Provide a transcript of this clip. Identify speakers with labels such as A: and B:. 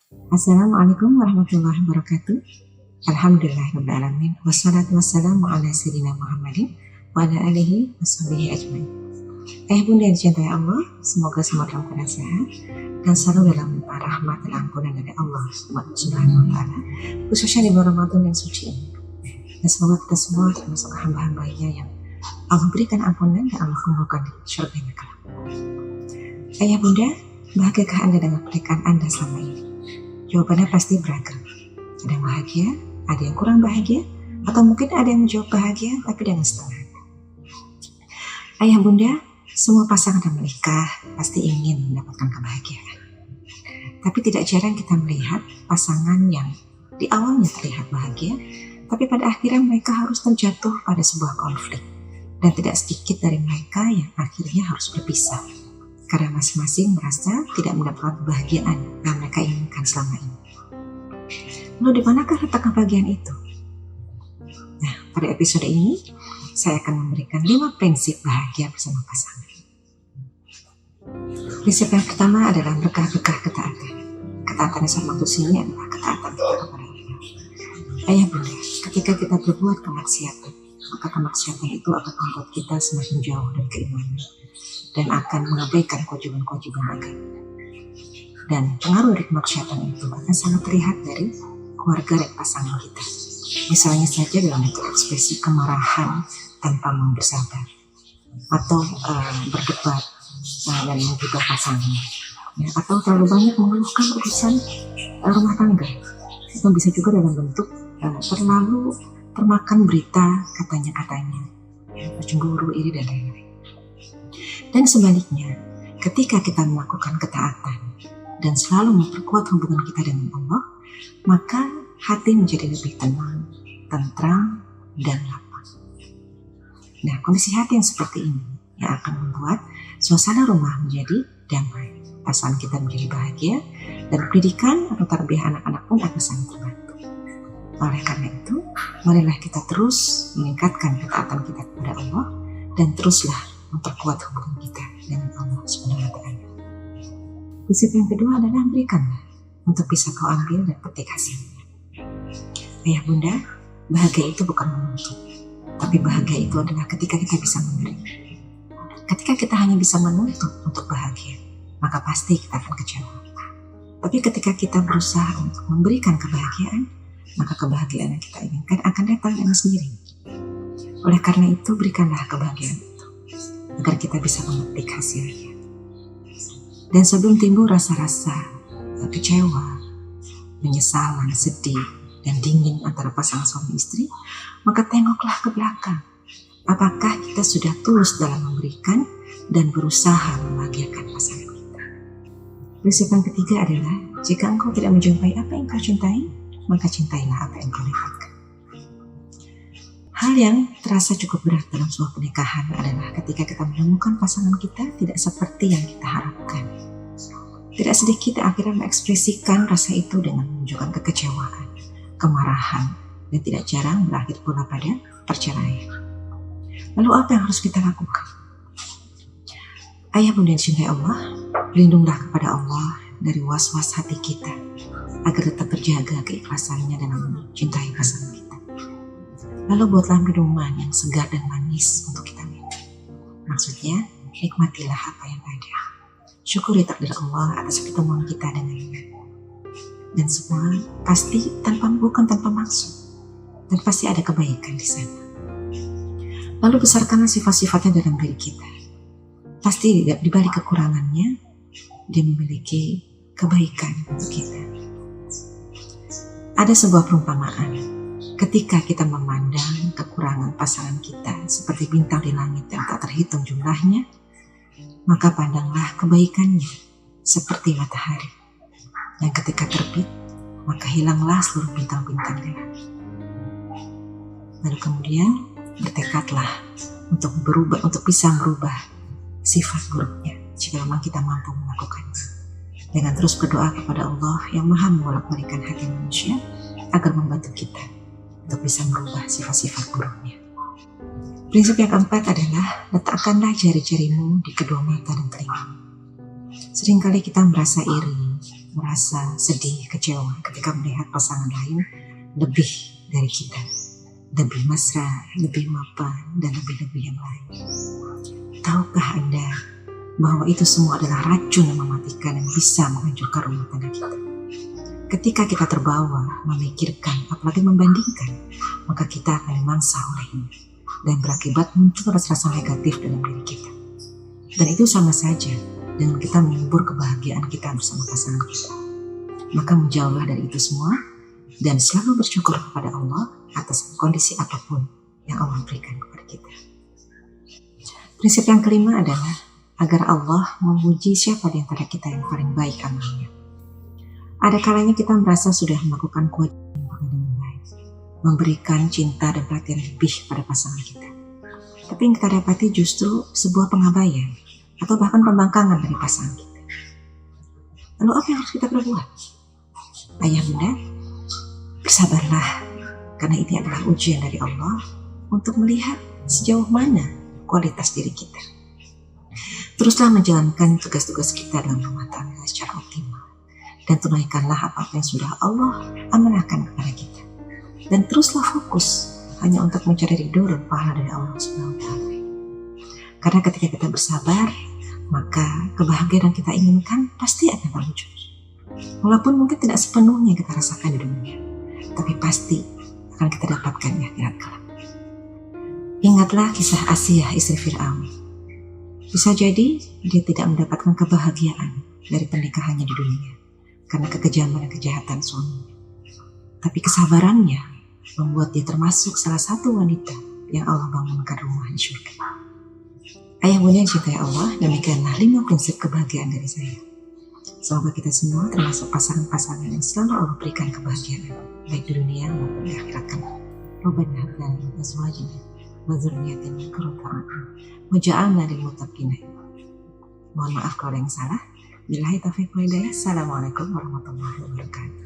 A: Assalamualaikum warahmatullahi wabarakatuh. Alhamdulillahirrahmanirrahim. Wassalatu wassalamu ala sayyidina Muhammadin wa ala alihi washabihi ajmain. Bunda yang dicintai Allah, semoga semua dalam keadaan sehat dan selalu dalam rahmat dan ampunan dari Allah Subhanahu wa taala, khususnya di bulan Ramadan yang suci ini. Dan semoga kita semua termasuk hamba-hambanya yang Allah berikan ampunan dan Allah kumpulkan di surganya kelak. Bunda, bahagiakah Anda dengan pernikahan Anda selama ini? Jawabannya pasti beragam. Ada yang bahagia, ada yang kurang bahagia, atau mungkin ada yang menjawab bahagia tapi dengan setengah. Bunda, semua pasangan yang menikah pasti ingin mendapatkan kebahagiaan. Tapi tidak jarang kita melihat pasangan yang di awalnya terlihat bahagia, tapi pada akhirnya mereka harus terjatuh pada sebuah konflik. Dan tidak sedikit dari mereka yang akhirnya harus berpisah, karena masing-masing merasa tidak mendapatkan kebahagiaan yang mereka inginkan selama ini. Lalu di manakah letak kebahagiaan itu? Nah, pada episode ini saya akan memberikan 5 prinsip bahagia bersama pasangan. Prinsip yang pertama adalah berkah-berkah ketaatan. Ketaatan yang saya maksud sini adalah ketaatan kita kepada Allah. Bunda, ketika kita berbuat kemaksiatan, maka kemaksiatan itu akan membuat kita semakin jauh dari keimanan dan akan mengabaikan kewajiban-kewajiban agama. Dan pengaruh dari kemaksiatan itu akan sangat terlihat dari keluarga dan pasangan kita. Misalnya saja dalam bentuk ekspresi kemarahan tanpa mau bersabar, atau berdebat dan menggugah pasangan, ya, atau terlalu banyak mengeluhkan urusan rumah tangga. Itu bisa juga dalam bentuk terlalu termakan berita katanya-katanya, cemburu, iri, dan lain-lain. Dan sebaliknya, ketika kita melakukan ketaatan dan selalu memperkuat hubungan kita dengan Allah, maka hati menjadi lebih tenang, tentram, dan lapang. Nah, kondisi hati yang seperti ini yang akan membuat suasana rumah menjadi damai, pasangan kita menjadi bahagia, dan pendidikan atau tarbiyah anak-anak pun akan sangat terbantu. Oleh karena itu, marilah kita terus meningkatkan ketaatan kita kepada Allah dan teruslah memperkuat hubungan kita dengan Allah Subhanahu wa taala. Prinsip yang kedua adalah berikanlah untuk bisa kau ambil dan petik hasilnya. Bunda, bahagia itu bukan menuntut, tapi bahagia itu adalah ketika kita bisa menerima. Ketika kita hanya bisa menuntut untuk bahagia, maka pasti kita akan kecewa. Tapi ketika kita berusaha untuk memberikan kebahagiaan, maka kebahagiaan yang kita inginkan akan datang dengan sendiri. Oleh karena itu, berikanlah kebahagiaan itu, agar kita bisa memetik hasilnya. Dan sebelum timbul rasa-rasa kecewa, penyesalan, sedih, dan dingin antara pasangan suami istri, maka tengoklah ke belakang. Apakah kita sudah tulus dalam memberikan dan berusaha membahagiakan pasangan kita? Prinsip yang ketiga adalah, jika engkau tidak menjumpai apa yang kau cintai, maka cintailah apa yang kau dapatkan. Hal yang terasa cukup berat dalam sebuah pernikahan adalah ketika kita menemukan pasangan kita tidak seperti yang kita harapkan. Tidak sedikit akhirnya mengekspresikan rasa itu dengan menunjukkan kekecewaan, kemarahan, dan tidak jarang berakhir pula pada perceraian. Lalu apa yang harus kita lakukan? Bunda yang dicintai Allah, berlindunglah kepada Allah dari was-was hati kita, agar tetap terjaga keikhlasannya dalam mencintai pasangan kita. Lalu buatlah minuman yang segar dan manis untuk kita minum. Maksudnya, nikmatilah apa yang ada. Syukuri takdir Allah atas pertemuan kita dengannya. Dan semua pasti bukan tanpa maksud, dan pasti ada kebaikan di sana. Lalu besarkanlah sifat-sifatnya dalam diri kita. Pasti di balik kekurangannya, dia memiliki kebaikan untuk kita. Ada sebuah perumpamaan, ketika kita memandang kekurangan pasangan kita seperti bintang di langit yang tak terhitung jumlahnya, maka pandanglah kebaikannya seperti matahari, yang ketika terbit, maka hilanglah seluruh bintang-bintang di langit. Lalu kemudian bertekadlah untuk bisa merubah sifat buruknya, jika memang kita mampu melakukannya, dengan terus berdoa kepada Allah yang maha membolak-balikan hati manusia agar membantu kita untuk bisa merubah sifat-sifat buruknya. Prinsip yang keempat adalah letakkanlah jari-jarimu di kedua mata dan telinga. Seringkali kita merasa iri merasa sedih, kecewa ketika melihat pasangan lain lebih dari kita, lebih mesra, lebih mapan, dan lebih-lebih yang lain. Tahukah Anda bahwa itu semua adalah racun yang mematikan dan bisa menghancurkan rumah tangga kita? Ketika kita terbawa, memikirkan, apalagi membandingkan, maka kita akan memangsa olehnya dan berakibat muncul rasa-rasa negatif dalam diri kita. Dan itu sama saja dengan kita mengubur kebahagiaan kita bersama pasangan kita. Maka menjauhlah dari itu semua dan selalu bersyukur kepada Allah atas kondisi apapun yang Allah berikan kepada kita. Prinsip yang kelima adalah agar Allah memuji siapa di antara kita yang paling baik amalnya. Ada kalanya kita merasa sudah melakukan kewajiban dengan baik, memberikan cinta dan perhatian lebih pada pasangan kita. Tapi yang kita dapati justru sebuah pengabaian atau bahkan pembangkangan dari pasangan kita. Lalu apa yang harus kita perbuat? Ayah bunda, bersabarlah, karena ini adalah ujian dari Allah untuk melihat sejauh mana kualitas diri kita. Teruslah menjalankan tugas-tugas kita dalam rumah tangga secara optimal. Dan tunaikanlah apa-apa yang sudah Allah amanahkan kepada kita. Dan teruslah fokus hanya untuk mencari ridho dan pahala dari Allah SWT. Karena ketika kita bersabar, maka kebahagiaan yang kita inginkan pasti akan terwujud. Walaupun mungkin tidak sepenuhnya kita rasakan di dunia, tapi pasti akan kita dapatkan di akhirat kelak. Ingatlah kisah Asia istri Fir'aun. Bisa jadi dia tidak mendapatkan kebahagiaan dari pernikahannya di dunia karena kekejaman dan kejahatan suaminya. Tapi kesabarannya membuat dia termasuk salah satu wanita yang Allah bangunkan rumah di surga. Ayah bunda yang cintai Allah, demikianlah 5 prinsip kebahagiaan dari saya. Semoga kita semua termasuk pasangan-pasangan yang selalu Allah berikan kebahagiaan, baik di dunia maupun di akhirat kelak. Rabbana hab lana min azwajina wa dzurriyyatina qurrata a'yun waj'alna lil muttaqina imama. Mohon maaf kalau ada yang salah. Billahi taufiq wal hidayah. Assalamualaikum warahmatullahi wabarakatuh.